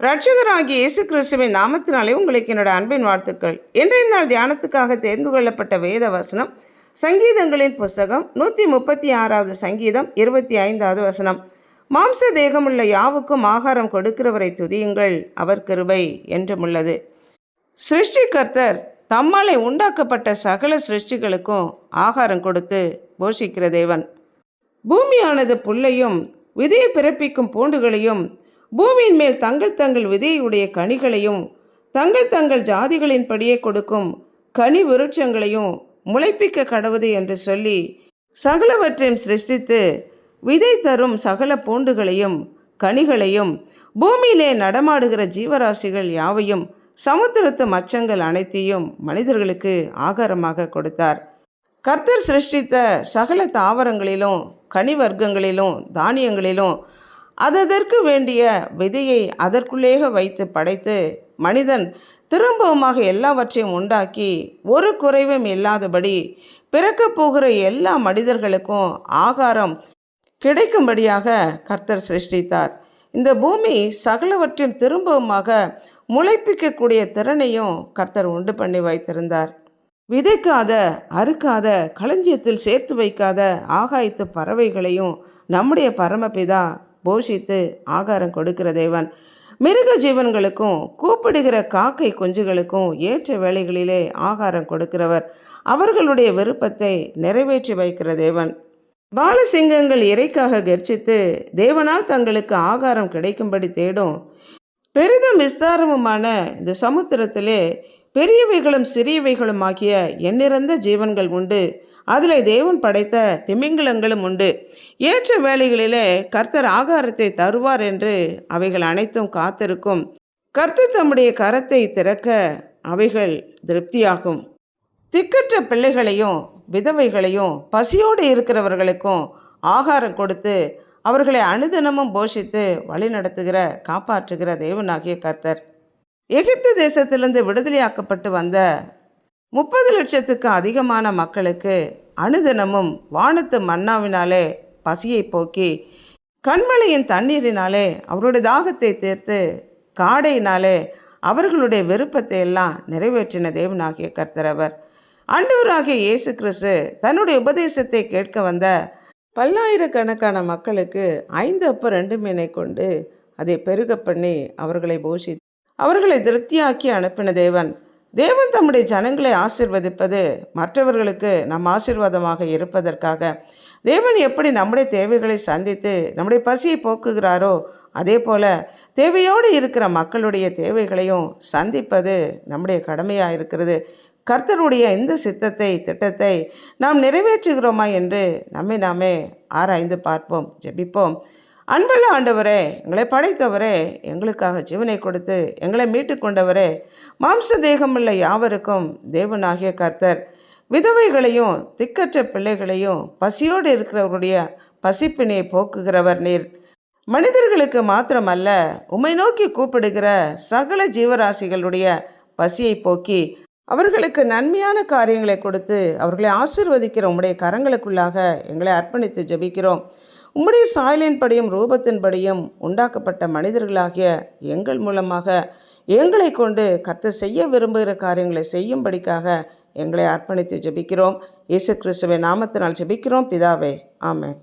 இரட்சகராகிய இயேசு கிறிஸ்துவின் நாமத்தினாலே உங்களுக்கு என்னோட அன்பின் வாழ்த்துக்கள். இன்றைய நாள் தியானத்துக்காக தேர்ந்து கொள்ளப்பட்ட வேத வசனம் சங்கீதங்களின் புஸ்தகம் 136வது சங்கீதம் 25வது வசனம். மாம்ச தேகமுள்ள யாவுக்கும் ஆகாரம் கொடுக்கிறவரை துதியுங்கள், அவர் கிருபை என்றுமுள்ளது. சிருஷ்டிகர்த்தர் தம்மாலே உண்டாக்கப்பட்ட சகல சிருஷ்டிகளுக்கும் ஆகாரம் கொடுத்து போஷிக்கிற தேவன். பூமியானது புல்லையும் விதையை பிறப்பிக்கும் பூண்டுகளையும் பூமியின் மேல் தங்கள் தங்கள் விதையுடைய கனிகளையும் தங்கள் ஜாதிகளின்படியே கொடுக்கும் கனி விருட்சங்களையும் முளைப்பிக்க கடவுது என்று சொல்லி சகலவற்றையும் சிருஷ்டித்து விதை தரும் சகல பூண்டுகளையும் கனிகளையும் பூமியிலே நடமாடுகிற ஜீவராசிகள் யாவையும் சமுத்திரத்து மச்சங்கள் அனைத்தையும் மனிதர்களுக்கு ஆகாரமாக கொடுத்தார். கர்த்தர் சிருஷ்டித்த சகல தாவரங்களிலும் கனி வர்க்கங்களிலும் தானியங்களிலும் அதற்கு வேண்டிய விதையை அதற்குள்ளேயே வைத்து படைத்து மனிதன் திரும்பவுமாக எல்லாவற்றையும் உண்டாக்கி ஒரு குறைவும் இல்லாதபடி பிறக்கப் போகிற எல்லா மனிதர்களுக்கும் ஆகாரம் கிடைக்கும்படியாக கர்த்தர் சிருஷ்டித்தார். இந்த பூமி சகலவற்றையும் திரும்பவுமாக முளைப்பிக்கக்கூடிய திறனையும் கர்த்தர் உண்டு பண்ணி வைத்திருந்தார். விதைக்காத அறுக்காத களஞ்சியத்தில் சேர்த்து வைக்காத ஆகாயத்து பறவைகளையும் நம்முடைய பரமபிதா போஷித்து ஆகாரம் கொடுக்கிற தேவன். மிருக ஜீவன்களுக்கும் கூப்பிடுகிற காக்கை குஞ்சுகளுக்கும் ஏற்ற வேளைகளிலே ஆகாரம் கொடுக்கிறவர். அவர்களுடைய விருப்பத்தை நிறைவேற்றி வைக்கிற தேவன். பாலசிங்கங்கள் இறைக்காக கர்ஜித்து தேவனால் தங்களுக்கு ஆகாரம் கிடைக்கும்படி தேடும். பெரிதும் விஸ்தாரமுமான இந்த சமுத்திரத்திலே பெரியவைகளும் சிறியவைகளும் ஆகிய எண்ணிறந்த ஜீவன்கள் உண்டு. அதில் தேவன் படைத்த திமிங்கலங்களும் உண்டு. ஏற்ற வேளைகளிலே கர்த்தர் ஆகாரத்தை தருவார் என்று அவைகள் அனைத்தும் காத்திருக்கும். கர்த்தர் தம்முடைய கரத்தை திறக்க அவைகள் திருப்தியாகும். திக்கற்ற பிள்ளைகளையும் விதவைகளையும் பசியோடு இருக்கிறவர்களுக்கும் ஆகாரம் கொடுத்து அவர்களை அனுதினமும் போஷித்து வழி நடத்துகிற காப்பாற்றுகிற தேவனாகிய கர்த்தர். எகிப்து தேசத்திலிருந்து விடுதலையாக்கப்பட்டு வந்த 30 லட்சத்துக்கு அதிகமான மக்களுக்கு அனுதினமும் வானத்து மன்னாவினாலே பசியை போக்கி கண்மலையின் தண்ணீரினாலே அவருடைய தாகத்தை தீர்த்து காடையினாலே அவர்களுடைய விருப்பத்தை எல்லாம் நிறைவேற்றின தேவனாகிய கர்த்தர் அவர். ஆண்டவராகிய இயேசு கிறிஸ்து தன்னுடைய உபதேசத்தை கேட்க வந்த பல்லாயிரக்கணக்கான மக்களுக்கு 5 அப்பம் 2 மீனை கொண்டு அதை பெருக பண்ணி அவர்களை போஷித்து அவர்களை திருப்தியாக்கி அனுப்பின தேவன். தேவன் தம்முடைய ஜனங்களை ஆசீர்வதிப்பது மற்றவர்களுக்கு நம் ஆசீர்வாதமாக இருப்பதற்காக. தேவன் எப்படி நம்முடைய தேவைகளை சந்தித்து நம்முடைய பசியை போக்குகிறாரோ அதே போல தேவையோடு இருக்கிற மக்களுடைய தேவைகளையும் சந்திப்பது நம்முடைய கடமையாக இருக்கிறது. கர்த்தருடைய இந்த திட்டத்தை நாம் நிறைவேற்றுகிறோமா என்று நம்மை நாமே ஆராய்ந்து பார்ப்போம், ஜெபிப்போம். அன்புள்ள ஆண்டவரே, எங்களை படைத்தவரே, எங்களுக்காக ஜீவனை கொடுத்து எங்களை மீட்டு கொண்டவரே, மாம்ச தேகமுள்ள யாவருக்கும் தேவனாகிய கர்த்தர், விதவைகளையும் திக்கற்ற பிள்ளைகளையும் பசியோடு இருக்கிறவருடைய பசிப்பினை போக்குகிறவர் நீர். மனிதர்களுக்கு மாத்திரமல்ல, உம்மை நோக்கி கூப்பிடுகிற சகல ஜீவராசிகளுடைய பசியை போக்கி அவர்களுக்கு நன்மையான காரியங்களை கொடுத்து அவர்களை ஆசீர்வதிக்கிற உம்முடைய கரங்களுக்குள்ளாக எங்களை அர்ப்பணித்து ஜெபிக்கிறோம். உம்முடைய சாயலின்படியும் ரூபத்தின்படியும் உண்டாக்கப்பட்ட மனிதர்களாகிய எங்கள் மூலமாக எங்களை கொண்டு கர்த்தர் செய்ய விரும்புகிற காரியங்களை செய்யும்படிக்காக எங்களை அர்ப்பணித்து ஜெபிக்கிறோம். இயேசு கிறிஸ்துவின் நாமத்தினால் ஜெபிக்கிறோம் பிதாவே, ஆமென்.